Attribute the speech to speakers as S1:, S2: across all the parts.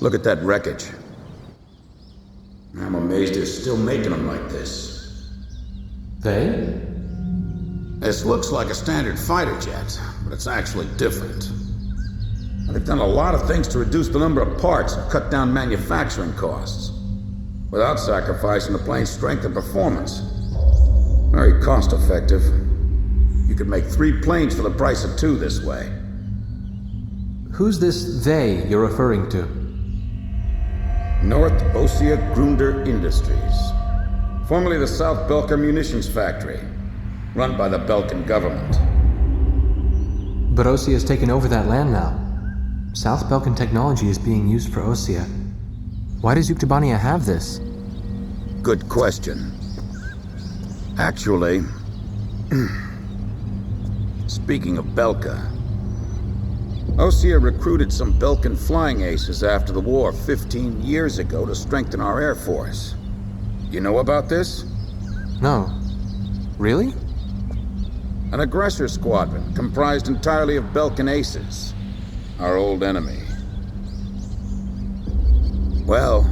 S1: Look at that wreckage. I'm amazed they're still making them like this.
S2: They?
S1: This looks like a standard fighter jet, but it's actually different. They've done a lot of things to reduce the number of parts and cut down manufacturing costs, without sacrificing the plane's strength and performance. Very cost-effective. You could make 3 planes for the price of 2 this way.
S2: Who's this they you're referring to?
S1: North Ossia Grunder Industries. Formerly the South Belka Munitions Factory, run by the Belkan government.
S2: But Ossia has taken over that land now. South Belkan technology is being used for Ossia. Why does Yuktobania have this?
S1: Good question. Actually, speaking of Belka, Ossia recruited some Belkan flying aces after the war 15 years ago to strengthen our air force. You know about this?
S2: No. Really?
S1: An aggressor squadron comprised entirely of Belkan aces, our old enemy. Well,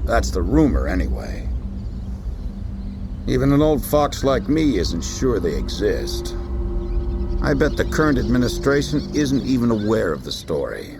S1: that's the rumor anyway. Even an old fox like me isn't sure they exist. I bet the current administration isn't even aware of the story.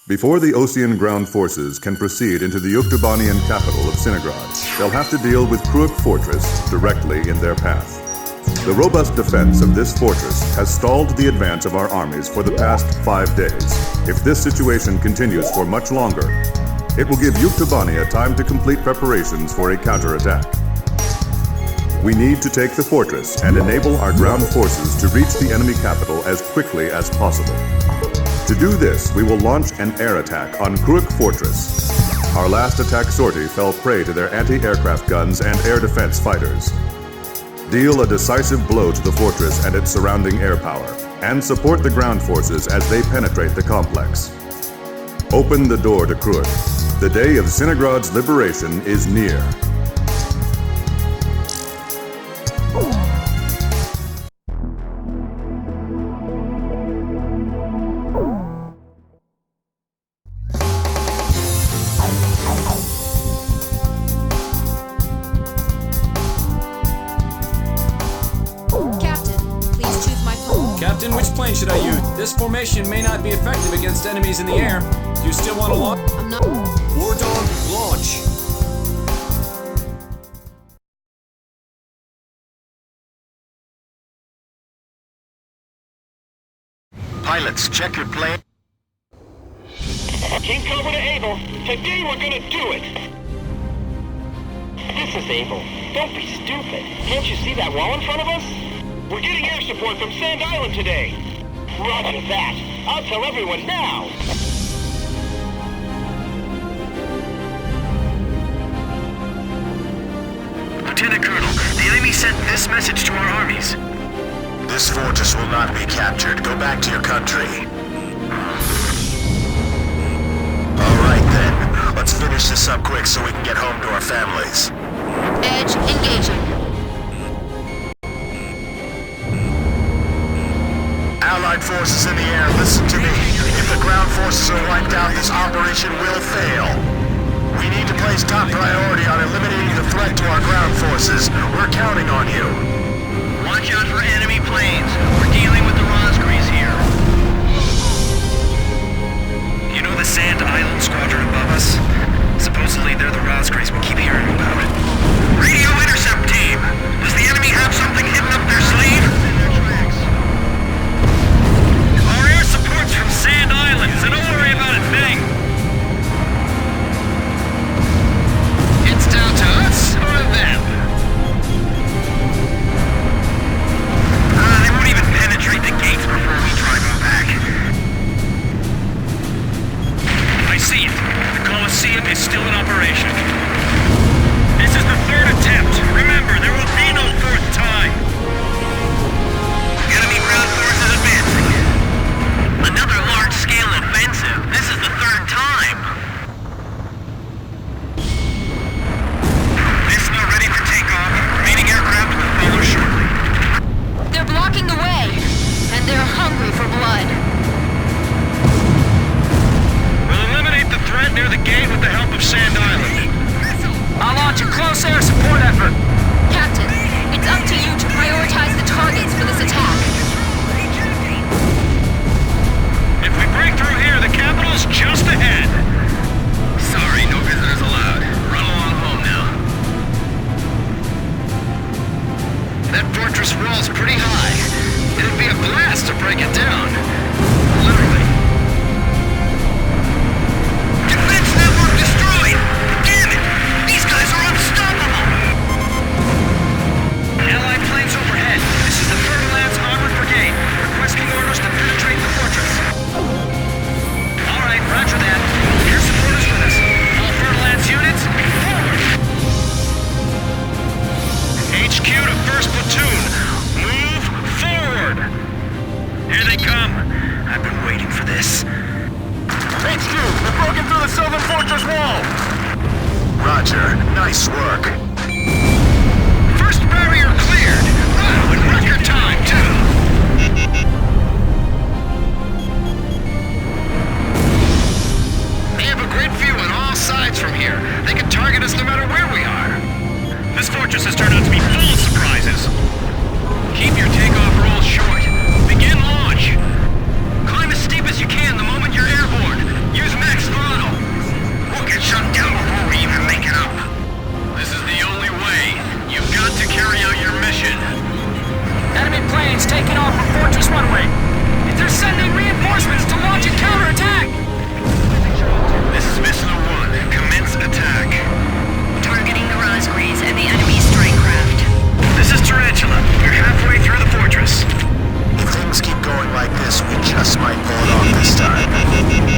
S3: Before the Ossian ground forces can proceed into the Yuktobanian capital of Sinagrad, they'll have to deal with Kruik Fortress directly in their path. The robust defense of this fortress has stalled the advance of our armies for the past 5 days. If this situation continues for much longer, it will give Yuktobania time to complete preparations for a counterattack. We need to take the fortress and enable our ground forces to reach the enemy capital as quickly as possible. To do this, we will launch an air attack on Kruik Fortress. Our last attack sortie fell prey to their anti-aircraft guns and air defense fighters. Deal a decisive blow to the fortress and its surrounding air power, and support the ground forces as they penetrate the complex. Open the door to Kruik. The day of Sinagrad's liberation is near.
S4: Captain, which plane should I use? This formation may not be effective against enemies in the air. Do you still want to launch?
S5: I'm not.
S4: War Dog, launch!
S6: Pilots, check your plane.
S7: King Cobra to Able. Today we're gonna do it! This is Able. Don't be stupid. Can't you see that wall in front of us? We're getting air support from Sand Island today. Roger that. I'll tell everyone now.
S6: Lieutenant Colonel, the enemy sent this message to our armies. This fortress will not be captured. Go back to your country. All right then. Let's finish this up quick so we can get home to our families.
S5: Edge engaging.
S6: Allied forces in the air, listen to me. If the ground forces are wiped out, this operation will fail. We need to place top priority on eliminating the threat to our ground forces. We're counting on you. Watch out for enemy planes. We're dealing with the Rosgrees here. You know the Sand Island Squadron above us? Supposedly they're the Rosgrees. We keep hearing about it. Radio intercept team! Does the enemy have something hidden up their sleeve? From Sand Island, so don't worry about a thing. It's down to us. over!
S5: Captain, it's up to you to prioritize the targets for this attack.
S7: If we break through here, the capital's just ahead. Sorry, no visitors allowed. Run along home now. That fortress wall's pretty high. It'd be a blast to break it down. Literally. Defense network destroyed! Damn it! These guys are unstoppable! Allied planes overhead. This is the Frontline's Armored Brigade, requesting orders to penetrate the fortress. All right, roger that. Air support is with us. All Frontline's units, forward! HQ to 1st Platoon. Move forward! Here they come. I've been waiting for this.
S6: HQ, we've broken through the southern fortress wall! Roger. Nice work.
S7: First barrier cleared! Wow, in record time, too! They have a great view on all sides from here. They can target us no matter where we are. This fortress has turned out to be full of surprises. Keep your takeoff rolls short. Begin launch. Climb as steep as you can the moment you're airborne. Use max throttle. We'll get shut down before we even make it up. This is the only way. You've got to carry out your mission.
S4: Enemy planes taking off from Fortress Runway. They're sending reinforcements to launch a counterattack.
S7: This is Wisna 1. Commence attack.
S5: Targeting the Rosgreaves and the enemy strike craft.
S7: This is Tarantula. We're halfway through the fortress.
S6: If things keep going like this, we just might pull it off this time.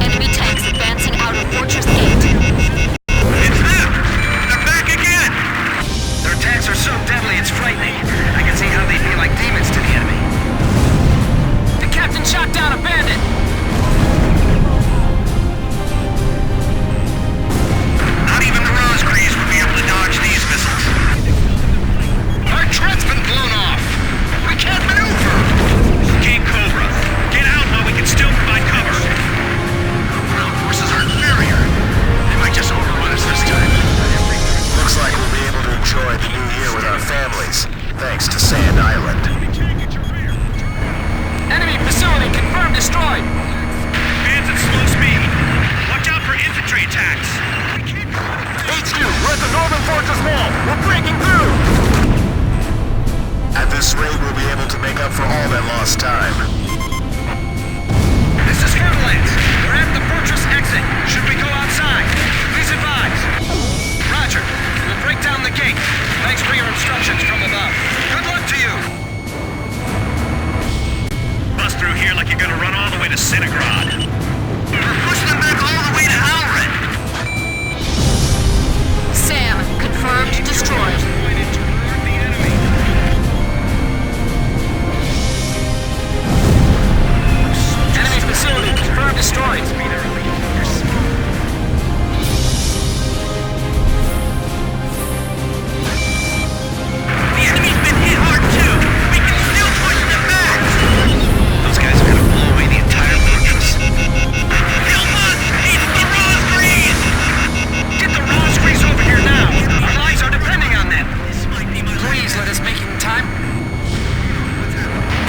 S5: Enemy tanks advancing out of Fortress 8.
S7: It's them! They're back again! Their attacks are so deadly, it's frightening. I can see how they'd be like demons to the enemy.
S4: The captain shot down a bandit.
S7: Not even the Rosgreaves would be able to dodge these missiles. Our tread's been blown off! We can't maneuver! Game Cobra, get out while we can still provide cover! Ground forces are inferior. They might just overrun us this time.
S6: Looks like we'll be able to enjoy the new year with our families, thanks to Sand Island.
S4: Enemy facility confirmed destroyed.
S7: Bands at slow speed. Watch out for infantry attacks.
S6: HQ, we're at the northern fortress wall! We're breaking through! At this rate, we'll be able to make up for all that lost time.
S7: This is Frontline. We're at the fortress exit. Should we go outside? Please advise. Roger. We'll break down the gate. Thanks for your instructions from above. Good luck to you. Bust through here like you're gonna run all the way to Sinigrad. We're pushing them back all the way to Alred.
S5: Sam, confirmed destroyed.
S4: Enemy facility confirmed destroyed.
S7: The enemy's been hit hard too. We can still push them back. Those guys are gonna blow away the entire fortress. Help us! It's the Rosgreaves! Get the Rosgreaves over here now. Our lives are depending on them.
S4: Please let us make it in time.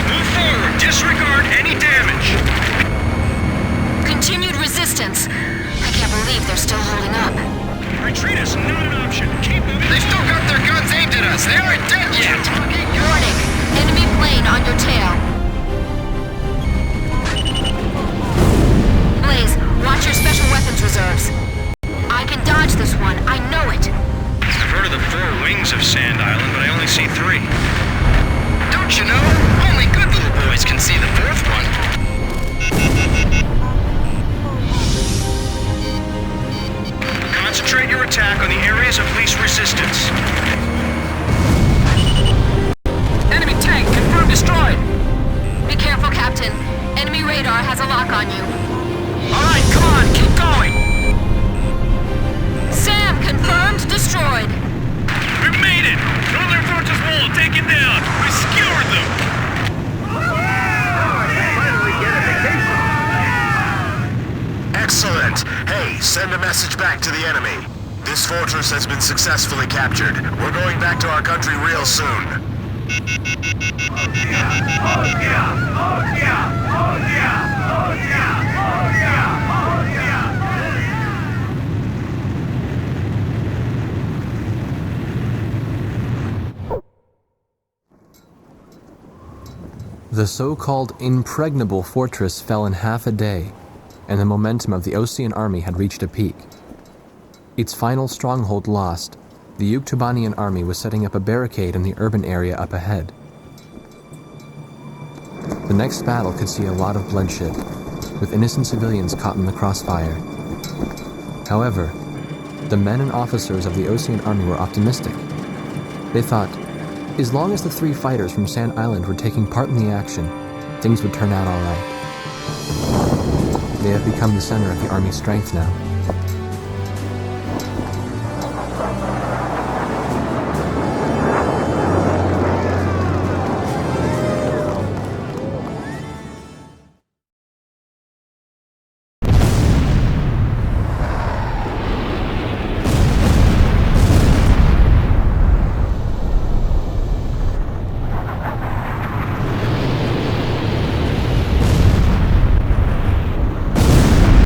S7: Move forward. Disregard any damage.
S5: Continued resistance. I can't believe they're still holding up.
S7: Retreat is not an option. Keep moving. They still got their guns aimed at us. They aren't dead yet.
S5: Warning, enemy plane on your tail. Blaze, watch your special weapons reserves. I can dodge this one, I know it.
S7: I've heard of the 4 wings of Sand Island, but I only see 3. Don't you know? Only good little boys can see the 4th one. Concentrate your attack on the areas of least resistance.
S4: Enemy tank confirmed destroyed.
S5: Be careful, Captain. Enemy radar has a lock on you.
S4: All right, come on, keep going.
S5: Sam, confirmed destroyed.
S7: We made it! Northern Fortress Wall taken down! We skewered them! Excellent! Hey, send a message back to the enemy. This
S6: This fortress has been successfully captured. We're going back to our country real soon.
S2: The so-called impregnable fortress fell in half a day, and the momentum of the Osean army had reached a peak. Its final stronghold lost, the Yuktubanian army was setting up a barricade in the urban area up ahead. The next battle could see a lot of bloodshed, with innocent civilians caught in the crossfire. However, the men and officers of the Osean army were optimistic. They thought, as long as the 3 fighters from Sand Island were taking part in the action, things would turn out all right. They have become the center of the army's strength now.